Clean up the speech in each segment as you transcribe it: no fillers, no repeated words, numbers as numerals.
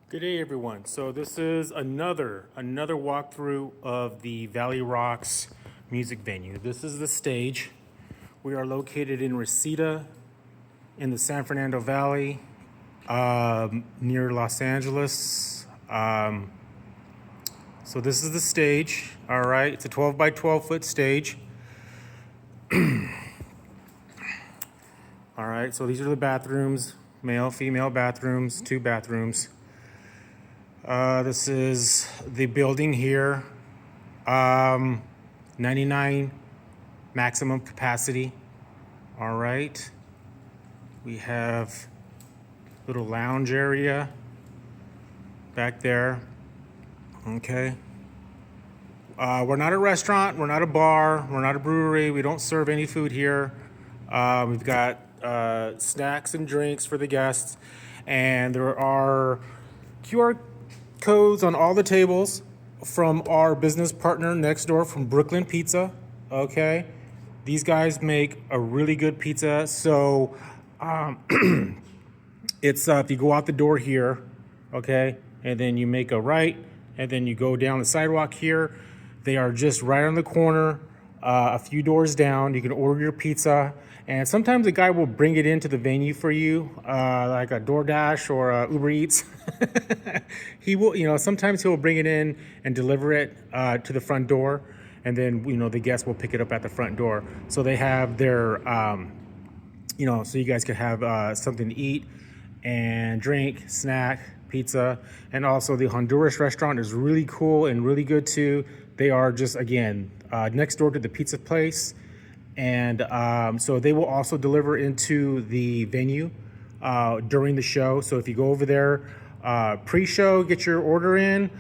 Good day, everyone. So this is another walkthrough of the Valley Rocks music venue. This is the stage. We are located in Reseda in the San Fernando Valley, near Los Angeles. So this is the stage. All right, it's a 12 by 12 foot stage. All right, so these are the bathrooms, male, female bathrooms, 2 bathrooms. This is the building here. 99 maximum capacity. All right. We have little lounge area back there. Okay. We're not a restaurant. We're not a bar. We're not a brewery. We don't serve any food here. We've got snacks and drinks for the guests. And there are QR codes on all the tables from our business partner next door from Brooklyn Pizza. Okay, these guys make a really good pizza. So it's if you go out the door here, okay, and then you make a right, and then you go down the sidewalk here. They are just right on the corner, a few doors down. You can order your pizza, and sometimes a guy will bring it into the venue for you, like a DoorDash or a Uber Eats. He will, sometimes he'll bring it in and deliver it to the front door, and then, the guests will pick it up at the front door. So they have their, so you guys can have something to eat and drink, snack, pizza. And also the Honduras restaurant is really cool and really good too. They are just, again, next door to the pizza place. And so they will also deliver into the venue during the show. So if you go over there, pre-show, get your order in,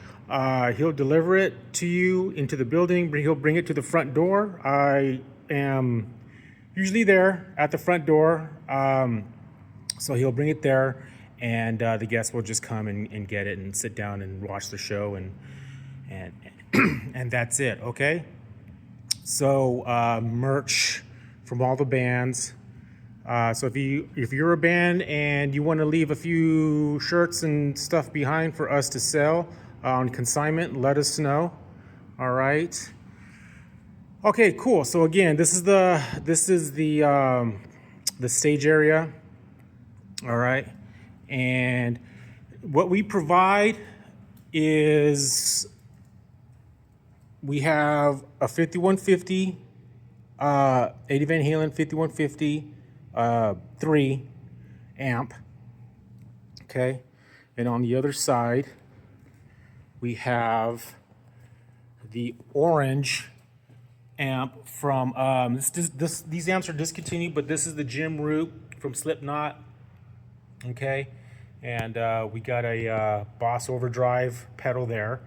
he'll deliver it to you into the building. He'll bring it to the front door. I am usually there at the front door. So he'll bring it there, and the guests will just come and get it and sit down and watch the show, and and that's it. Okay. So merch from all the bands. So if you're a band and you want to leave a few shirts and stuff behind for us to sell on consignment, let us know. All right. Okay, cool. So again, this is the stage area. All right. And what we provide is we have a 5150 Eddie Van Halen 5150 3 amp. Okay. And on the other side, we have the orange amp from these amps are discontinued, but this is the Jim Root from Slipknot. Okay. And we got a Boss Overdrive pedal there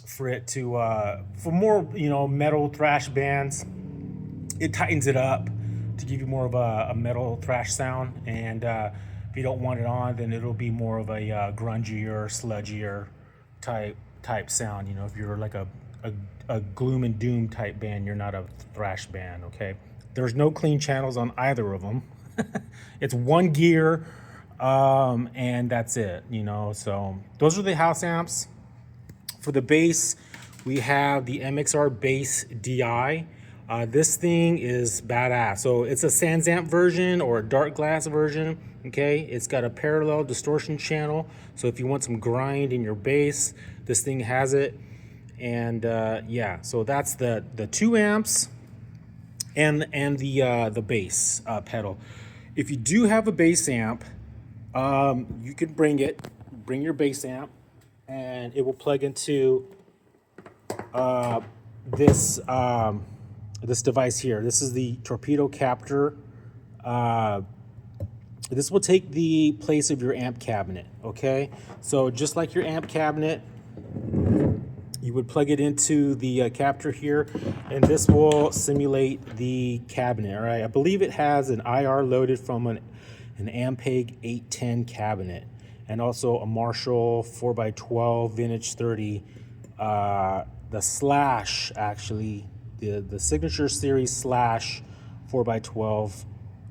for it to for more metal thrash bands. It tightens it up to give you more of a metal thrash sound, and if you don't want it on, then it'll be more of a grungier, sludgier type sound. If you're like a gloom and doom type band, you're not a thrash band. Okay, there's no clean channels on either of them. It's one gear, and that's it. So those are the house amps. For the bass, we have the MXR Bass DI. This thing is badass. So it's a Sansamp version or a dark glass version. Okay, it's got a parallel distortion channel. So if you want some grind in your bass, this thing has it. And yeah, so that's the 2 amps and the bass pedal. If you do have a bass amp, you can bring your bass amp, and it will plug into this device here. This is the Torpedo Captor. This will take the place of your amp cabinet. Okay, so just like your amp cabinet, you would plug it into the captor here, and this will simulate the cabinet. All right, I believe it has an IR loaded from an Ampeg 810 cabinet, and also a Marshall 4x12 vintage 30. The Slash, actually, the Signature Series Slash 4x12.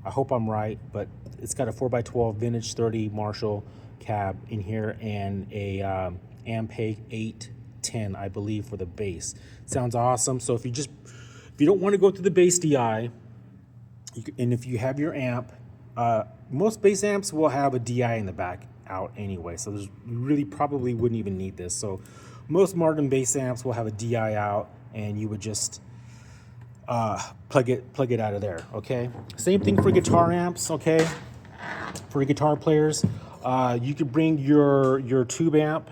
I hope I'm right, but it's got a 4x12 vintage 30 Marshall cab in here and a Ampeg 810, I believe, for the bass. Sounds awesome. So if you don't want to go through the bass DI, and if you have your amp, most bass amps will have a DI in the back out anyway. So you really probably wouldn't even need this. So most modern bass amps will have a DI out, and you would just plug it out of there. Okay. Same thing for guitar amps. Okay. For guitar players, you could bring your tube amp,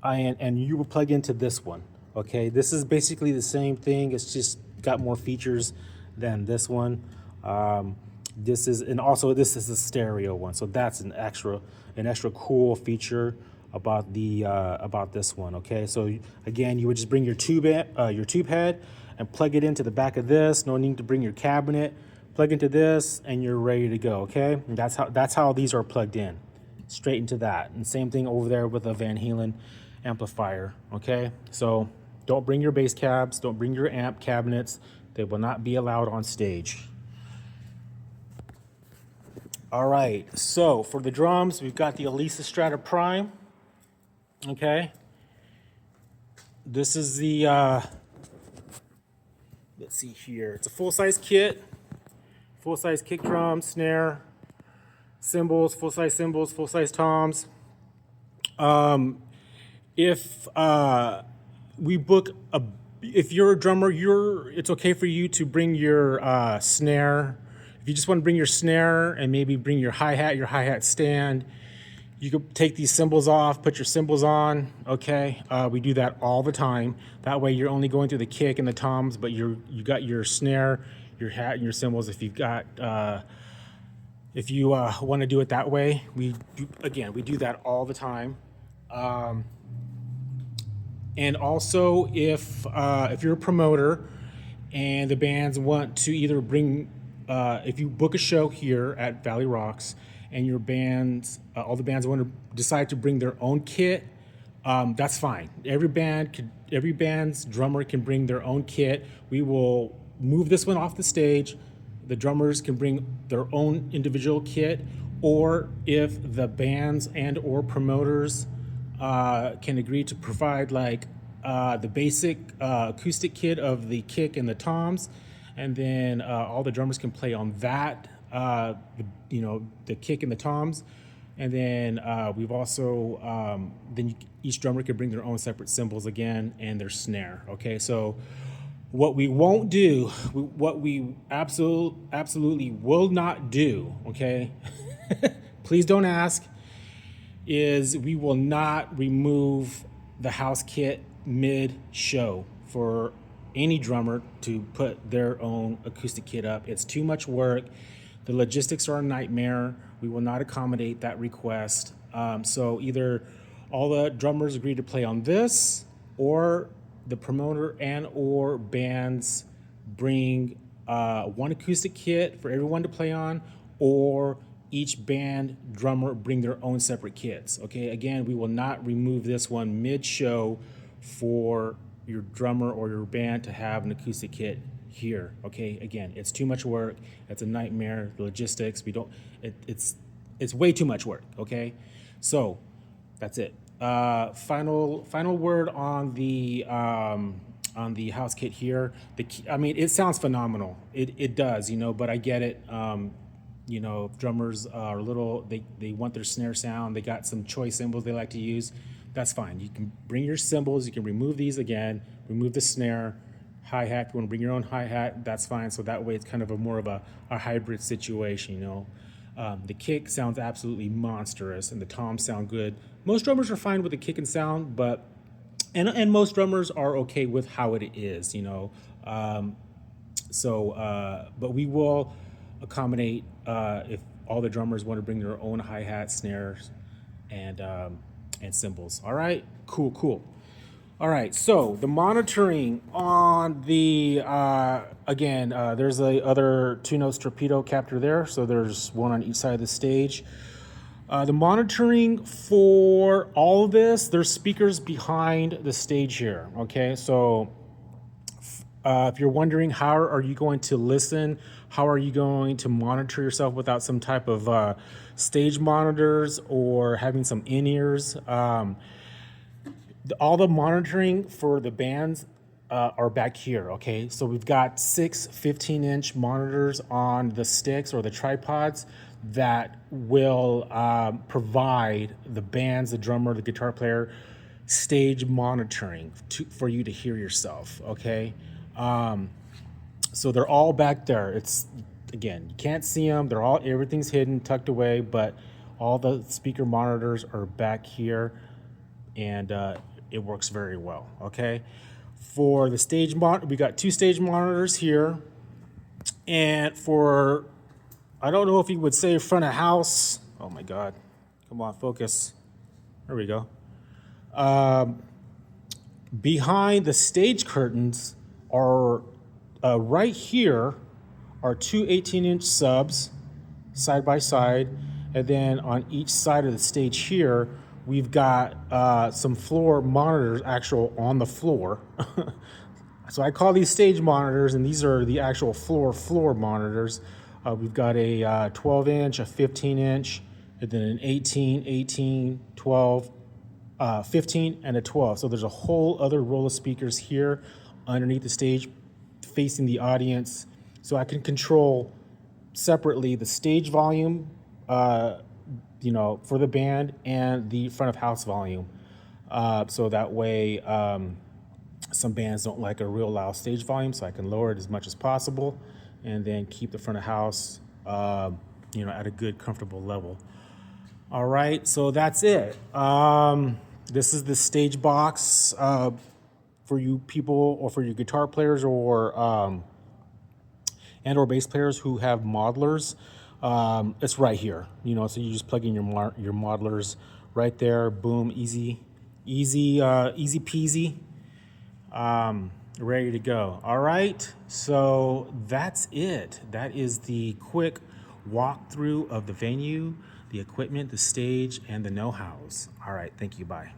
and you will plug into this one. Okay. This is basically the same thing. It's just got more features than this one. This is a stereo one, so that's an extra cool feature about this one. Okay, so again, you would just bring your tube head and plug it into the back of this. No need to bring your cabinet. Plug into this, and you're ready to go. Okay, and that's how these are plugged in, straight into that. And same thing over there with a Van Halen amplifier. Okay, so don't bring your bass cabs. Don't bring your amp cabinets. They will not be allowed on stage. All right, so for the drums, we've got the Elisa Strata Prime. Okay. This is the, let's see here. It's a full-size kit. Full-size kick drum, snare, cymbals, full-size cymbals, full-size toms. If you're a drummer, it's okay for you to bring your snare. If you just want to bring your snare and maybe bring your hi-hat stand, you could take these cymbals off, put your cymbals on. Okay, we do that all the time. That way, you're only going through the kick and the toms, but you got your snare, your hat, and your cymbals. If you want to do it that way, we do that all the time. And also, if you're a promoter and the bands want to either bring, if you book a show here at Valley Rocks and your bands, all the bands want to decide to bring their own kit, that's fine. Every band's drummer can bring their own kit. We will move this one off the stage. The drummers can bring their own individual kit, or if the bands and or promoters can agree to provide like the basic acoustic kit of the kick and the toms, and then all the drummers can play on that, the kick and the toms, and then we've also each drummer can bring their own separate cymbals again and their snare. Okay, so what we won't do, what we absolutely will not do, okay, please don't ask, is we will not remove the house kit mid-show for any drummer to put their own acoustic kit up. It's too much work. The logistics are a nightmare. We will not accommodate that request. So either all the drummers agree to play on this, or the promoter and or bands bring one acoustic kit for everyone to play on, or each band drummer bring their own separate kits. Okay, again, we will not remove this one mid-show for your drummer or your band to have an acoustic kit here. Okay, again, it's too much work. It's a nightmare. The logistics, it's way too much work. Okay, so that's it. Final word on the house kit here. It sounds phenomenal. It does, but I get it. Drummers are they want their snare sound. They got some choice cymbals they like to use. That's fine. You can bring your cymbals. You can remove these again. Remove the snare, hi-hat. If you want to bring your own hi-hat, that's fine. So that way it's kind of more of a hybrid situation, The kick sounds absolutely monstrous, and the toms sound good. Most drummers are fine with the kick and sound, but most drummers are okay with how it is, but we will accommodate if all the drummers want to bring their own hi-hat, snares, and cymbals. All right, cool. All right, so the monitoring on the there's the other 2-note torpedo captor there, so there's one on each side of the stage. The monitoring for all of this, there's speakers behind the stage here. Okay, so if you're wondering how are you going to listen, how are you going to monitor yourself without some type of stage monitors or having some in-ears. All the monitoring for the bands are back here, okay? So we've got 6 15-inch monitors on the sticks or the tripods that will provide the bands, the drummer, the guitar player, stage monitoring for you to hear yourself, okay? So they're all back there. It's, again, you can't see them. Everything's hidden, tucked away, but all the speaker monitors are back here, and it works very well, okay? For the stage we got 2 stage monitors here, and for, I don't know if you would say front of house. Oh my God, come on, focus. There we go. Behind the stage curtains are, right here, are 2 18-inch subs side by side, and then on each side of the stage here, we've got some floor monitors actual on the floor. So I call these stage monitors, and these are the actual floor monitors. We've got a 12-inch, a 15-inch, and then an 18, 12, 15, and a 12. So there's a whole other row of speakers here underneath the stage facing the audience. So I can control separately the stage volume, for the band, and the front of house volume. So that way, some bands don't like a real loud stage volume, so I can lower it as much as possible and then keep the front of house, at a good, comfortable level. All right, so that's it. This is the stage box for you people, or for your guitar players, or and/or bass players who have modelers. It's right here, so you just plug in your modelers right there. Boom, easy peasy. Ready to go. All right, so that's it. That is the quick walkthrough of the venue, the equipment, the stage, and the know-hows. All right, thank you. Bye.